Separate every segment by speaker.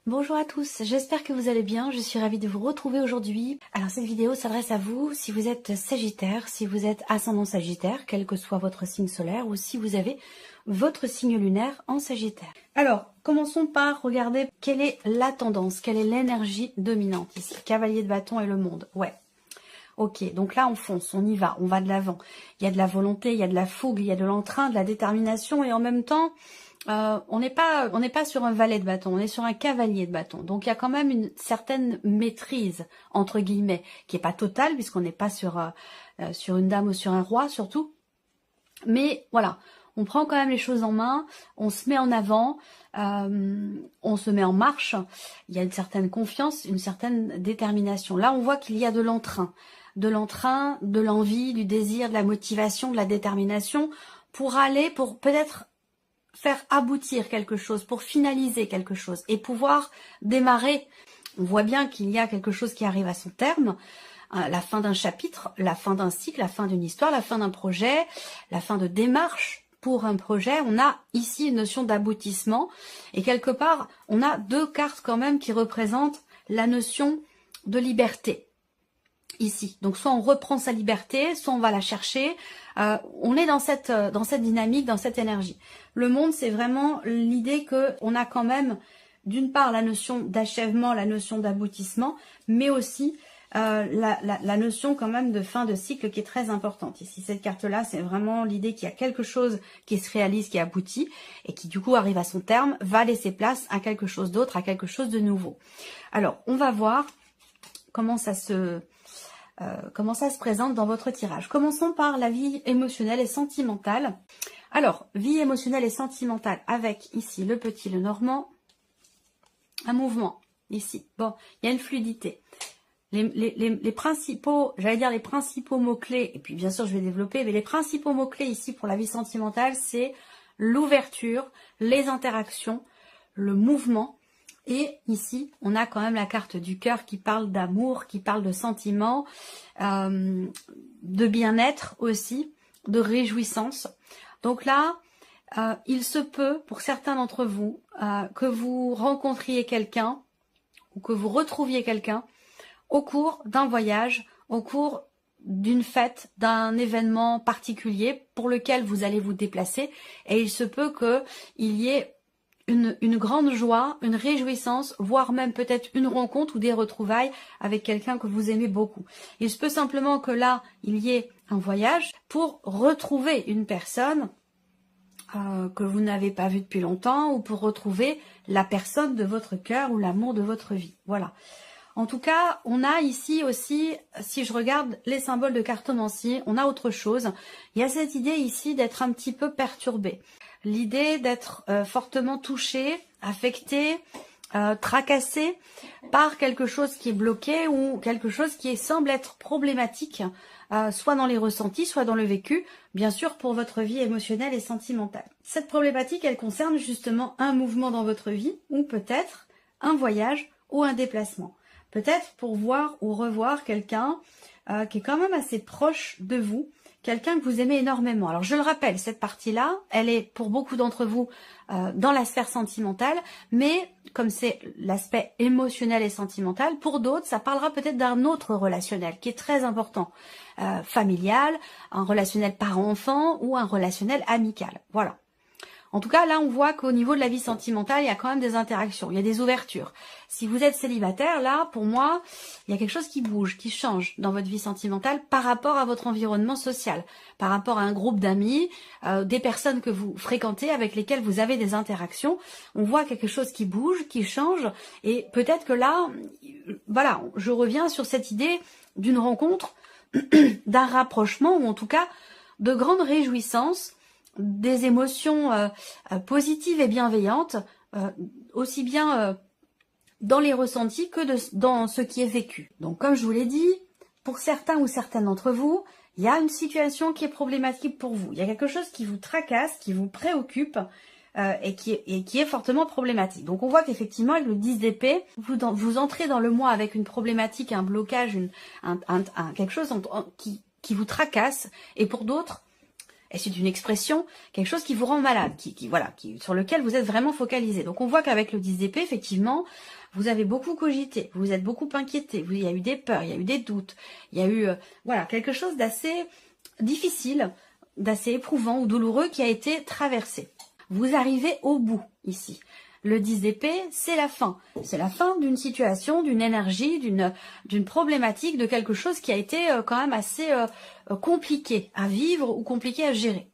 Speaker 1: Bonjour à tous, j'espère que vous allez bien, je suis ravie de vous retrouver aujourd'hui. Alors cette vidéo s'adresse à vous si vous êtes Sagittaire, si vous êtes ascendant Sagittaire, quel que soit votre signe solaire, ou si vous avez votre signe lunaire en Sagittaire. Alors, commençons par regarder quelle est la tendance, quelle est l'énergie dominante ici. Cavalier de bâton et le monde, ouais. Ok, donc là on fonce, on y va, on va de l'avant. Il y a de la volonté, il y a de la fougue, il y a de l'entrain, de la détermination et en même temps... on n'est pas sur un valet de bâton, on est sur un cavalier de bâton. Donc il y a quand même une certaine maîtrise, entre guillemets, qui n'est pas totale, puisqu'on n'est pas sur une dame ou sur un roi, surtout. Mais voilà, on prend quand même les choses en main, on se met en avant, on se met en marche, il y a une certaine confiance, une certaine détermination. Là, on voit qu'il y a de l'entrain, de l'envie, du désir, de la motivation, de la détermination, pour aller, pour peut-être faire aboutir quelque chose, pour finaliser quelque chose et pouvoir démarrer. On voit bien qu'il y a quelque chose qui arrive à son terme, la fin d'un chapitre, la fin d'un cycle, la fin d'une histoire, la fin d'un projet, la fin de démarche pour un projet. On a ici une notion d'aboutissement et quelque part, on a deux cartes quand même qui représentent la notion de liberté. Ici, donc soit on reprend sa liberté, soit on va la chercher. On est dans cette dynamique, dans cette énergie. Le monde, c'est vraiment l'idée que on a quand même, d'une part, la notion d'achèvement, la notion d'aboutissement, mais aussi la notion quand même de fin de cycle qui est très importante. Ici, cette carte-là, c'est vraiment l'idée qu'il y a quelque chose qui se réalise, qui aboutit, et qui du coup arrive à son terme, va laisser place à quelque chose d'autre, à quelque chose de nouveau. Alors, on va voir comment ça se présente dans votre tirage. Commençons par la vie émotionnelle et sentimentale. Alors, vie émotionnelle et sentimentale avec ici le petit, le normand, un mouvement ici. Bon, il y a une fluidité. Les principaux, j'allais dire les principaux mots-clés, et puis bien sûr je vais développer, mais les principaux mots-clés ici pour la vie sentimentale, c'est l'ouverture, les interactions, le mouvement. Et ici, on a quand même la carte du cœur qui parle d'amour, qui parle de sentiments, de bien-être aussi, de réjouissance. Donc là, il se peut, pour certains d'entre vous, que vous rencontriez quelqu'un ou que vous retrouviez quelqu'un au cours d'un voyage, au cours d'une fête, d'un événement particulier pour lequel vous allez vous déplacer. Et il se peut qu'il y ait une grande joie, une réjouissance, voire même peut-être une rencontre ou des retrouvailles avec quelqu'un que vous aimez beaucoup. Il se peut simplement que là, il y ait un voyage pour retrouver une personne que vous n'avez pas vue depuis longtemps ou pour retrouver la personne de votre cœur ou l'amour de votre vie. Voilà. En tout cas, on a ici aussi, si je regarde les symboles de cartomancie, on a autre chose. Il y a cette idée ici d'être un petit peu perturbé. L'idée d'être fortement touché, affecté, tracassé par quelque chose qui est bloqué ou quelque chose qui semble être problématique, soit dans les ressentis, soit dans le vécu, bien sûr pour votre vie émotionnelle et sentimentale. Cette problématique, elle concerne justement un mouvement dans votre vie ou peut-être un voyage ou un déplacement. Peut-être pour voir ou revoir quelqu'un qui est quand même assez proche de vous, quelqu'un que vous aimez énormément. Alors je le rappelle, cette partie-là, elle est pour beaucoup d'entre vous dans la sphère sentimentale, mais comme c'est l'aspect émotionnel et sentimental, pour d'autres, ça parlera peut-être d'un autre relationnel qui est très important, familial, un relationnel parent-enfant ou un relationnel amical. Voilà. En tout cas, là, on voit qu'au niveau de la vie sentimentale, il y a quand même des interactions, il y a des ouvertures. Si vous êtes célibataire, là, pour moi, il y a quelque chose qui bouge, qui change dans votre vie sentimentale par rapport à votre environnement social, par rapport à un groupe d'amis, des personnes que vous fréquentez, avec lesquelles vous avez des interactions. On voit quelque chose qui bouge, qui change, et peut-être que là, voilà, je reviens sur cette idée d'une rencontre, d'un rapprochement, ou en tout cas, de grandes réjouissances, des émotions positives et bienveillantes, aussi bien dans les ressentis que dans ce qui est vécu. Donc comme je vous l'ai dit, pour certains ou certaines d'entre vous, il y a une situation qui est problématique pour vous. Il y a quelque chose qui vous tracasse, qui vous préoccupe et qui est fortement problématique. Donc on voit qu'effectivement avec le 10 d'épée, vous entrez dans le mois avec une problématique, un blocage, quelque chose qui vous tracasse, et pour d'autres, Et c'est une expression, quelque chose qui vous rend malade, sur lequel vous êtes vraiment focalisé. Donc on voit qu'avec le 10 d'épée, effectivement, vous avez beaucoup cogité, vous êtes beaucoup inquiété, il y a eu des peurs, il y a eu des doutes, il y a eu voilà, quelque chose d'assez difficile, d'assez éprouvant ou douloureux qui a été traversé. Vous arrivez au bout ici. Le 10 d'épée, c'est la fin. C'est la fin d'une situation, d'une énergie, d'une problématique, de quelque chose qui a été quand même assez compliqué à vivre ou compliqué à gérer.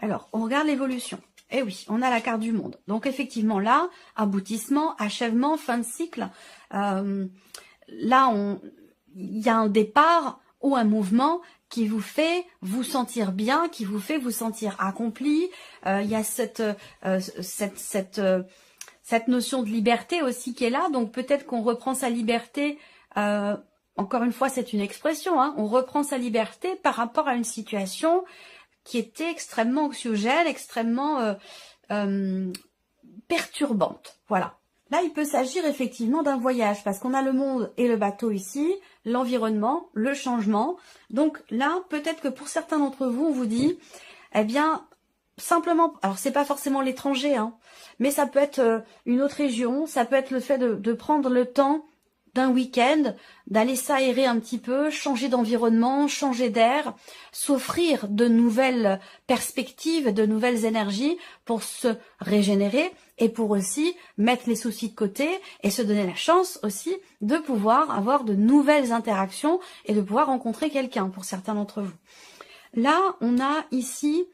Speaker 1: Alors, on regarde l'évolution. Eh oui, on a la carte du monde. Donc effectivement là, aboutissement, achèvement, fin de cycle. Là, il y a un départ ou un mouvement qui vous fait vous sentir bien, qui vous fait vous sentir accompli. Il y a cette notion de liberté aussi qui est là. Donc peut-être qu'on reprend sa liberté. Encore une fois, c'est une expression. Hein, on reprend sa liberté par rapport à une situation qui était extrêmement anxiogène, extrêmement perturbante. Voilà. Là, il peut s'agir effectivement d'un voyage, parce qu'on a le monde et le bateau ici, l'environnement, le changement. Donc là, peut-être que pour certains d'entre vous, on vous dit, eh bien, simplement, alors c'est pas forcément l'étranger, hein, mais ça peut être une autre région, ça peut être le fait de prendre le temps d'un week-end, d'aller s'aérer un petit peu, changer d'environnement, changer d'air, s'offrir de nouvelles perspectives, de nouvelles énergies pour se régénérer et pour aussi mettre les soucis de côté et se donner la chance aussi de pouvoir avoir de nouvelles interactions et de pouvoir rencontrer quelqu'un pour certains d'entre vous. Là, on a ici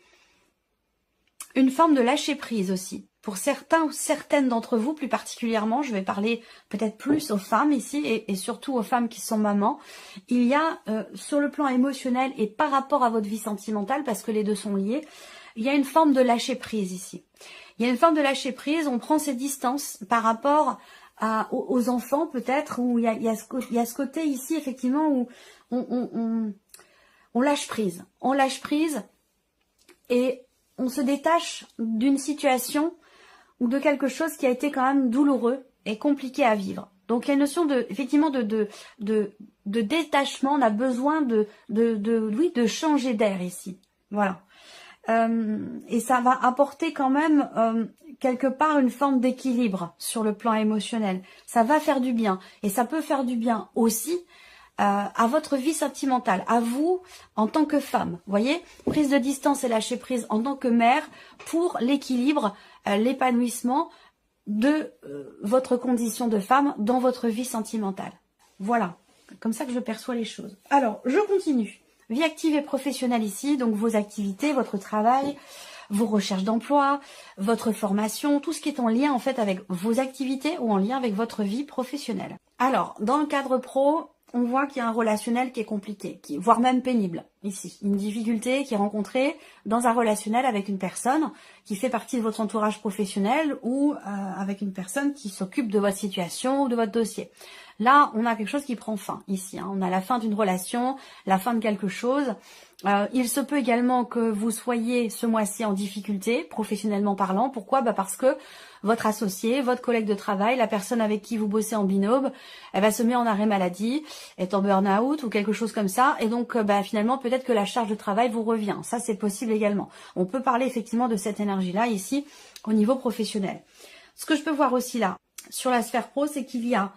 Speaker 1: une forme de lâcher prise aussi. Pour certains ou certaines d'entre vous, plus particulièrement, je vais parler peut-être plus aux femmes ici et surtout aux femmes qui sont mamans. Il y a sur le plan émotionnel et par rapport à votre vie sentimentale, parce que les deux sont liés, il y a une forme de lâcher prise ici. Il y a une forme de lâcher prise, on prend ses distances par rapport aux enfants peut-être, où il y a ce côté ici effectivement où on lâche prise. On lâche prise et on se détache d'une situation ou de quelque chose qui a été quand même douloureux et compliqué à vivre. Donc il y a une notion effectivement de détachement, on a besoin de changer d'air ici. Voilà. Et ça va apporter quand même quelque part une forme d'équilibre sur le plan émotionnel. Ça va faire du bien. Et ça peut faire du bien aussi à votre vie sentimentale, à vous en tant que femme. Vous voyez, prise de distance et lâcher prise en tant que mère pour l'équilibre, l'épanouissement de votre condition de femme dans votre vie sentimentale. Voilà, comme ça que je perçois les choses. Alors, je continue. Vie active et professionnelle ici, donc vos activités, votre travail, vos recherches d'emploi, votre formation, tout ce qui est en lien en fait avec vos activités ou en lien avec votre vie professionnelle. Alors, dans le cadre pro, on voit qu'il y a un relationnel qui est compliqué, voire même pénible, ici. Une difficulté qui est rencontrée dans un relationnel avec une personne qui fait partie de votre entourage professionnel ou avec une personne qui s'occupe de votre situation ou de votre dossier. Là, on a quelque chose qui prend fin, ici. Hein. On a la fin d'une relation, la fin de quelque chose. Il se peut également que vous soyez ce mois-ci en difficulté, professionnellement parlant. Pourquoi ? Parce que votre associé, votre collègue de travail, la personne avec qui vous bossez en binôme, elle va se mettre en arrêt maladie, est en burn-out ou quelque chose comme ça. Et donc, finalement, peut-être que la charge de travail vous revient. Ça, c'est possible également. On peut parler effectivement de cette énergie-là ici au niveau professionnel. Ce que je peux voir aussi là, sur la sphère pro, c'est qu'il y a,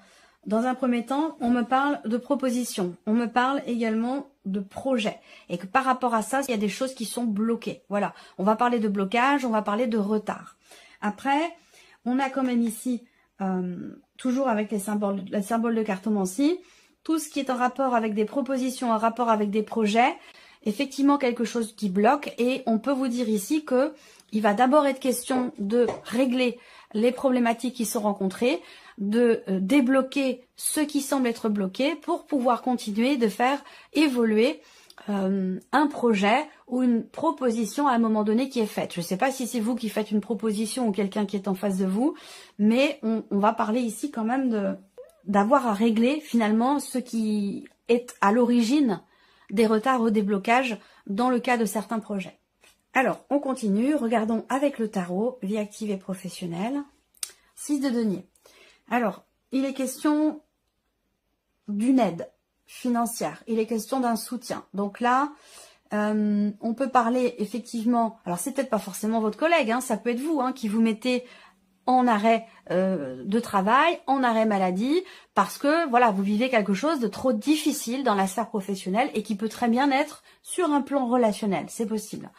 Speaker 1: dans un premier temps, on me parle de propositions. On me parle également de projets. Et que par rapport à ça, il y a des choses qui sont bloquées. Voilà. On va parler de blocage, on va parler de retard. Après, on a quand même ici, toujours avec les symboles de cartomancie, tout ce qui est en rapport avec des propositions, en rapport avec des projets, effectivement quelque chose qui bloque. Et on peut vous dire ici que il va d'abord être question de régler les problématiques qui sont rencontrées, de débloquer ce qui semble être bloqué pour pouvoir continuer de faire évoluer un projet ou une proposition à un moment donné qui est faite. Je ne sais pas si c'est vous qui faites une proposition ou quelqu'un qui est en face de vous, mais on va parler ici quand même d'avoir à régler finalement ce qui est à l'origine des retards ou des blocages dans le cas de certains projets. Alors, on continue. Regardons avec le tarot, vie active et professionnelle. 6 de denier. Alors, il est question d'une aide financière. Il est question d'un soutien. Donc là, On peut parler effectivement, alors c'est peut-être pas forcément votre collègue, hein, ça peut être vous qui vous mettez en arrêt de travail, en arrêt maladie, parce que voilà, vous vivez quelque chose de trop difficile dans la sphère professionnelle et qui peut très bien être sur un plan relationnel, c'est possible.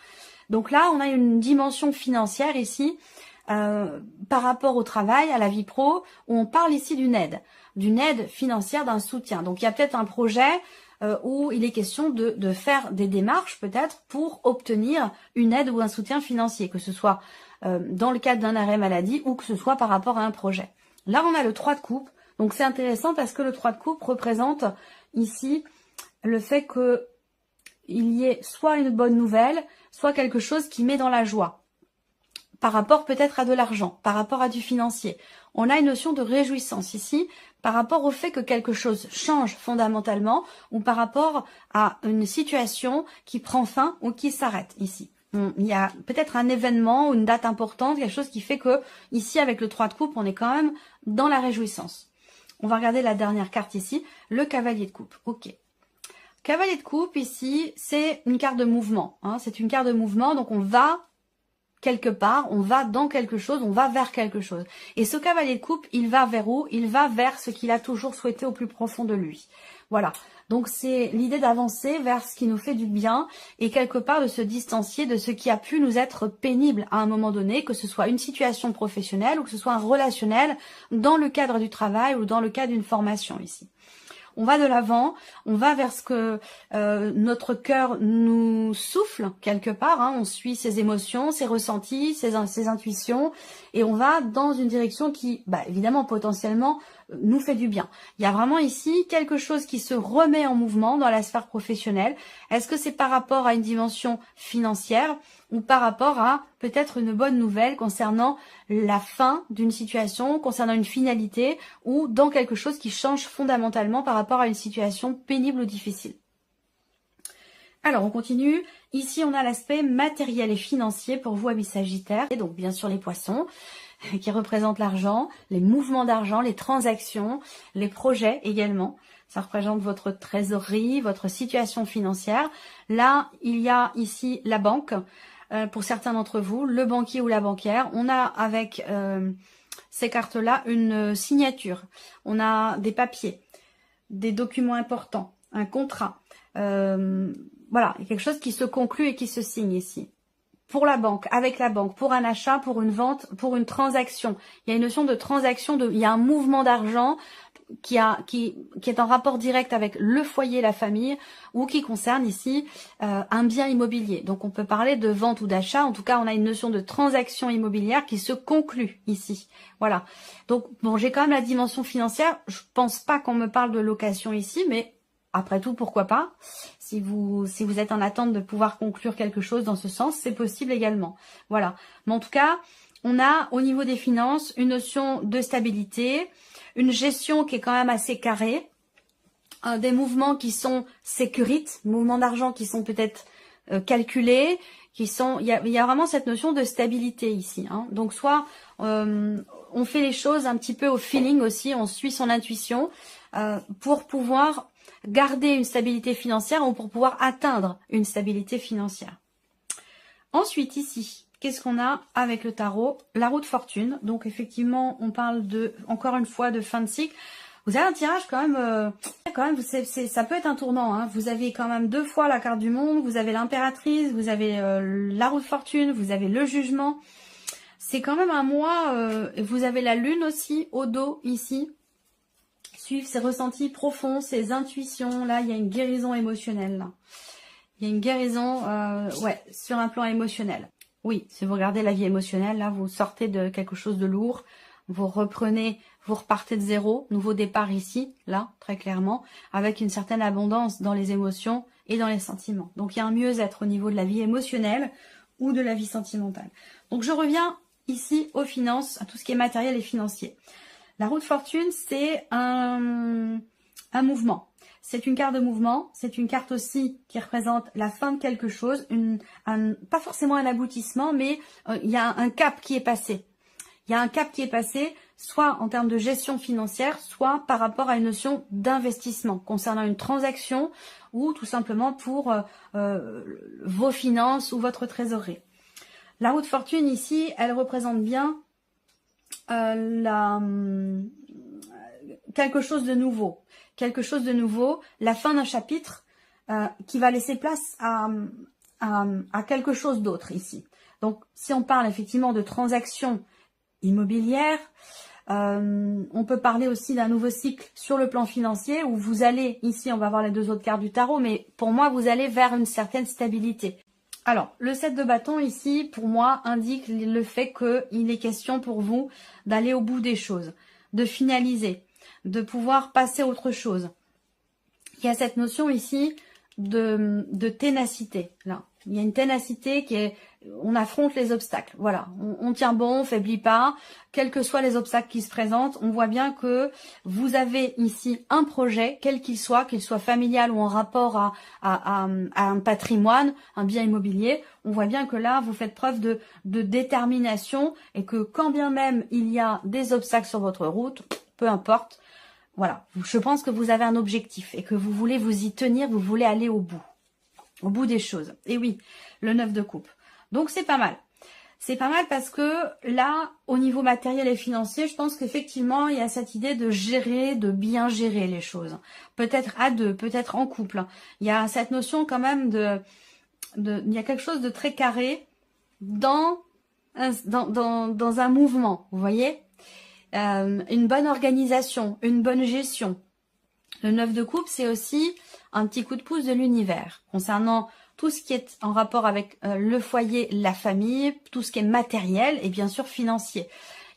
Speaker 1: Donc là, on a une dimension financière ici, par rapport au travail, à la vie pro, où on parle ici d'une aide financière, d'un soutien. Donc il y a peut-être un projet où il est question de faire des démarches peut-être pour obtenir une aide ou un soutien financier, que ce soit dans le cadre d'un arrêt maladie ou que ce soit par rapport à un projet. Là, on a le 3 de coupe. Donc c'est intéressant parce que le 3 de coupe représente ici le fait que il y ait soit une bonne nouvelle, soit quelque chose qui met dans la joie. Par rapport peut-être à de l'argent, par rapport à du financier. On a une notion de réjouissance ici, par rapport au fait que quelque chose change fondamentalement, ou par rapport à une situation qui prend fin ou qui s'arrête ici. Il y a peut-être un événement ou une date importante, quelque chose qui fait que, ici avec le 3 de coupe, on est quand même dans la réjouissance. On va regarder la dernière carte ici, le cavalier de coupe. Ok. Cavalier de coupe ici, c'est une carte de mouvement. C'est une carte de mouvement, donc on va quelque part, on va dans quelque chose, on va vers quelque chose. Et ce cavalier de coupe, il va vers où? Il va vers ce qu'il a toujours souhaité au plus profond de lui. Voilà. Donc c'est l'idée d'avancer vers ce qui nous fait du bien et quelque part de se distancier de ce qui a pu nous être pénible à un moment donné, que ce soit une situation professionnelle ou que ce soit un relationnel dans le cadre du travail ou dans le cadre d'une formation ici. On va de l'avant, on va vers ce que notre cœur nous souffle quelque part. On suit ses émotions, ses ressentis, ses intuitions, et on va dans une direction qui, évidemment, potentiellement, nous fait du bien. Il y a vraiment ici quelque chose qui se remet en mouvement dans la sphère professionnelle. Est-ce que c'est par rapport à une dimension financière ou par rapport à peut-être une bonne nouvelle concernant la fin d'une situation, concernant une finalité ou dans quelque chose qui change fondamentalement par rapport à une situation pénible ou difficile. Alors, on continue. Ici, on a l'aspect matériel et financier pour vous, amis Sagittaires. Et donc, bien sûr, les poissons qui représentent l'argent, les mouvements d'argent, les transactions, les projets également. Ça représente votre trésorerie, votre situation financière. Là, il y a ici la banque. Pour certains d'entre vous, le banquier ou la banquière. On a avec ces cartes-là une signature. On a des papiers, des documents importants, un contrat. Voilà, il y a quelque chose qui se conclut et qui se signe ici. Pour la banque, avec la banque, pour un achat, pour une vente, pour une transaction. Il y a une notion de transaction, il y a un mouvement d'argent qui est en rapport direct avec le foyer, la famille, ou qui concerne ici un bien immobilier. Donc on peut parler de vente ou d'achat. En tout cas, on a une notion de transaction immobilière qui se conclut ici. Voilà. Donc bon, j'ai quand même la dimension financière. Je pense pas qu'on me parle de location ici, mais après tout, pourquoi pas? Si vous êtes en attente de pouvoir conclure quelque chose dans ce sens, c'est possible également. Voilà. Mais en tout cas, on a au niveau des finances une notion de stabilité, une gestion qui est quand même assez carrée, des mouvements qui sont sécurites, mouvements d'argent qui sont peut-être calculés, il y a vraiment cette notion de stabilité ici. Donc soit on fait les choses un petit peu au feeling aussi, on suit son intuition pour pouvoir garder une stabilité financière ou pour pouvoir atteindre une stabilité financière. Ensuite ici, qu'est-ce qu'on a avec le tarot? La roue de fortune. Donc effectivement, on parle encore une fois de fin de cycle. Vous avez un tirage quand même, ça peut être un tournant. Vous avez quand même 2 fois la carte du monde, vous avez l'impératrice, vous avez la roue de fortune, vous avez le jugement. C'est quand même un mois, vous avez la lune aussi au dos ici. Suivre ses ressentis profonds, ses intuitions. Là, il y a une guérison émotionnelle. Là. Il y a une guérison sur un plan émotionnel. Oui, si vous regardez la vie émotionnelle, là, vous sortez de quelque chose de lourd. Vous repartez de zéro. Nouveau départ ici, là, très clairement, avec une certaine abondance dans les émotions et dans les sentiments. Donc, il y a un mieux-être au niveau de la vie émotionnelle ou de la vie sentimentale. Donc, je reviens ici aux finances, à tout ce qui est matériel et financier. La roue de fortune, c'est un mouvement. C'est une carte de mouvement. C'est une carte aussi qui représente la fin de quelque chose. Pas forcément un aboutissement, mais il y a un cap qui est passé. Il y a un cap qui est passé soit en termes de gestion financière, soit par rapport à une notion d'investissement concernant une transaction ou tout simplement pour vos finances ou votre trésorerie. La roue de fortune ici, elle représente bien quelque chose de nouveau. Quelque chose de nouveau, la fin d'un chapitre qui va laisser place à quelque chose d'autre ici. Donc, si on parle effectivement de transactions immobilières, on peut parler aussi d'un nouveau cycle sur le plan financier où vous allez, ici on va voir les deux autres cartes du tarot, mais pour moi vous allez vers une certaine stabilité. Alors, le 7 de bâton ici, pour moi, indique le fait qu'il est question pour vous d'aller au bout des choses, de finaliser, de pouvoir passer à autre chose. Il y a cette notion ici de ténacité, là. Il y a une ténacité qui est, on affronte les obstacles, voilà, on tient bon, on faiblit pas, quels que soient les obstacles qui se présentent, on voit bien que vous avez ici un projet, quel qu'il soit familial ou en rapport à un patrimoine, un bien immobilier, on voit bien que là, vous faites preuve de détermination et que quand bien même il y a des obstacles sur votre route, peu importe, voilà, je pense que vous avez un objectif et que vous voulez vous y tenir, vous voulez aller au bout des choses. Et oui, le 9 de coupe. Donc c'est pas mal. C'est pas mal parce que là, au niveau matériel et financier, je pense qu'effectivement, il y a cette idée de gérer, de bien gérer les choses. Peut-être à deux, peut-être en couple. Il y a cette notion quand même il y a quelque chose de très carré dans un mouvement, vous voyez, une bonne organisation, une bonne gestion. Le 9 de coupe, c'est aussi un petit coup de pouce de l'univers concernant tout ce qui est en rapport avec le foyer, la famille, tout ce qui est matériel et bien sûr financier.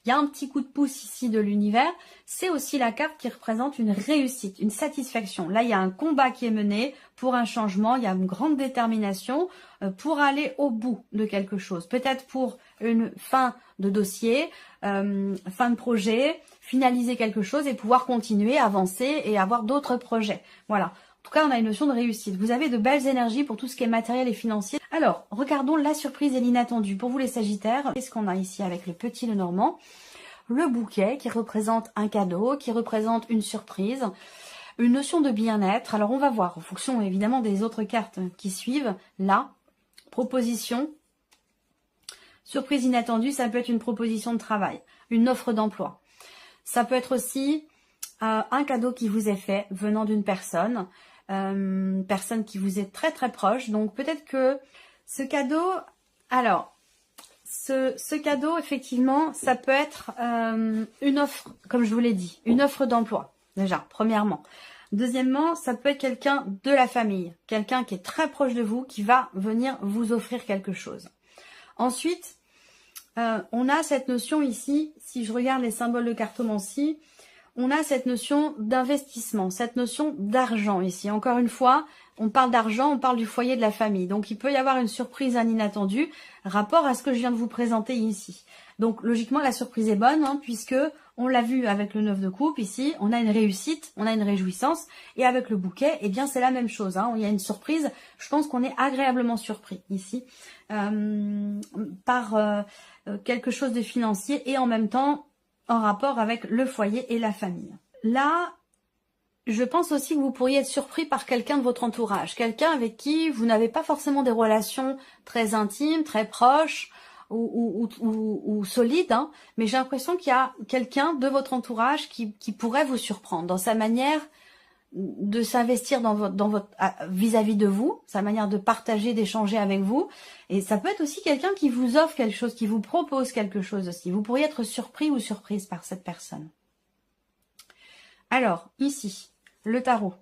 Speaker 1: Il y a un petit coup de pouce ici de l'univers. C'est aussi la carte qui représente une réussite, une satisfaction. Là, il y a un combat qui est mené pour un changement. Il y a une grande détermination pour aller au bout de quelque chose. Peut-être pour une fin de dossier, fin de projet, finaliser quelque chose et pouvoir continuer, avancer et avoir d'autres projets. Voilà. En tout cas, on a une notion de réussite. Vous avez de belles énergies pour tout ce qui est matériel et financier. Alors, regardons la surprise et l'inattendu. Pour vous les Sagittaires, qu'est-ce qu'on a ici avec le petit Lenormand? Le bouquet qui représente un cadeau, qui représente une surprise, une notion de bien-être. Alors, on va voir en fonction évidemment des autres cartes qui suivent. Là, proposition, surprise inattendue, ça peut être une proposition de travail, une offre d'emploi. Ça peut être aussi un cadeau qui vous est fait venant d'une personne qui vous est très très proche. Donc peut-être que ce cadeau, alors ce cadeau effectivement, ça peut être une offre, comme je vous l'ai dit, une offre d'emploi déjà, premièrement. Deuxièmement, ça peut être quelqu'un de la famille, quelqu'un qui est très proche de vous, qui va venir vous offrir quelque chose. Ensuite, on a cette notion ici, si je regarde les symboles de cartomancie, on a cette notion d'investissement, cette notion d'argent ici. Encore une fois, on parle d'argent, on parle du foyer de la famille. Donc, il peut y avoir une surprise, un inattendu, rapport à ce que je viens de vous présenter ici. Donc, logiquement, la surprise est bonne, hein, puisque on l'a vu avec le 9 de coupe ici, on a une réussite, on a une réjouissance. Et avec le bouquet, eh bien, c'est la même chose. Hein, il y a une surprise. Je pense qu'on est agréablement surpris ici par quelque chose de financier et en même temps en rapport avec le foyer et la famille. Là, je pense aussi que vous pourriez être surpris par quelqu'un de votre entourage, quelqu'un avec qui vous n'avez pas forcément des relations très intimes, très proches ou solides, hein, mais j'ai l'impression qu'il y a quelqu'un de votre entourage qui pourrait vous surprendre dans sa manière de s'investir dans votre vis-à-vis de vous, sa manière de partager, d'échanger avec vous. Et ça peut être aussi quelqu'un qui vous offre quelque chose, qui vous propose quelque chose aussi. Vous pourriez être surpris ou surprise par cette personne. Alors, ici, le tarot.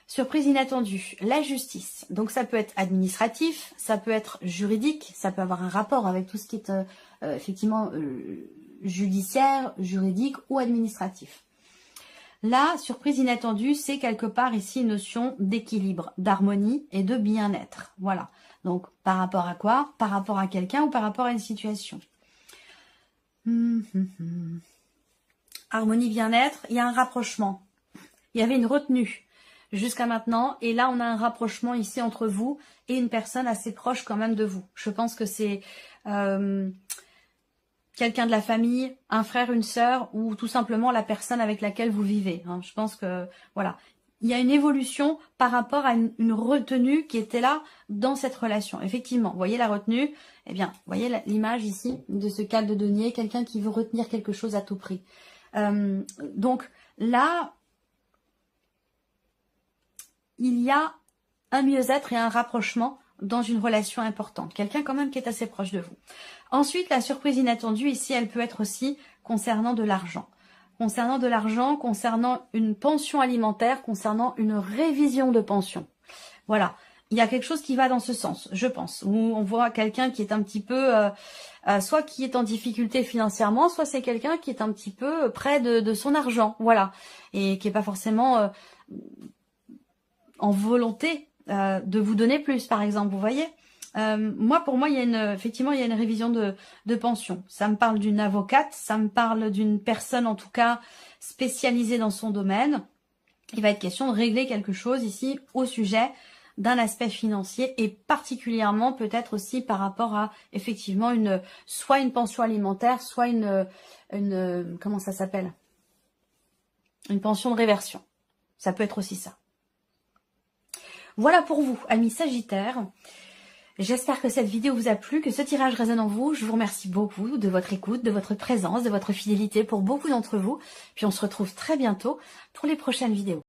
Speaker 1: Surprise inattendue, la justice. Donc ça peut être administratif, ça peut être juridique, ça peut avoir un rapport avec tout ce qui est effectivement judiciaire, juridique ou administratif. La surprise inattendue, c'est quelque part ici une notion d'équilibre, d'harmonie et de bien-être. Voilà. Donc, par rapport à quoi? Par rapport à quelqu'un ou par rapport à une situation. Harmonie, bien-être, il y a un rapprochement. Il y avait une retenue jusqu'à maintenant. Et là, on a un rapprochement ici entre vous et une personne assez proche quand même de vous. Je pense que c'est quelqu'un de la famille, un frère, une sœur, ou tout simplement la personne avec laquelle vous vivez. Hein. Je pense que, voilà. Il y a une évolution par rapport à une retenue qui était là dans cette relation. Effectivement, vous voyez la retenue, eh bien, vous voyez l'image ici de ce cadre de denier, quelqu'un qui veut retenir quelque chose à tout prix. Donc là, il y a un mieux-être et un rapprochement dans une relation importante. Quelqu'un quand même qui est assez proche de vous. Ensuite, la surprise inattendue, ici, elle peut être aussi concernant de l'argent. Concernant de l'argent, concernant une pension alimentaire, concernant une révision de pension. Voilà. Il y a quelque chose qui va dans ce sens, je pense. Où on voit quelqu'un qui est un petit peu, soit qui est en difficulté financièrement, soit c'est quelqu'un qui est un petit peu près de son argent. Voilà. Et qui n'est pas forcément en volonté de vous donner plus, par exemple, vous voyez. Pour moi, effectivement, il y a une révision de pension. Ça me parle d'une avocate, ça me parle d'une personne, en tout cas, spécialisée dans son domaine. Il va être question de régler quelque chose ici au sujet d'un aspect financier et particulièrement peut-être aussi par rapport à, effectivement, soit une pension alimentaire, soit comment ça s'appelle? Une pension de réversion. Ça peut être aussi ça. Voilà pour vous, amis Sagittaires. J'espère que cette vidéo vous a plu, que ce tirage résonne en vous. Je vous remercie beaucoup de votre écoute, de votre présence, de votre fidélité pour beaucoup d'entre vous. Puis on se retrouve très bientôt pour les prochaines vidéos.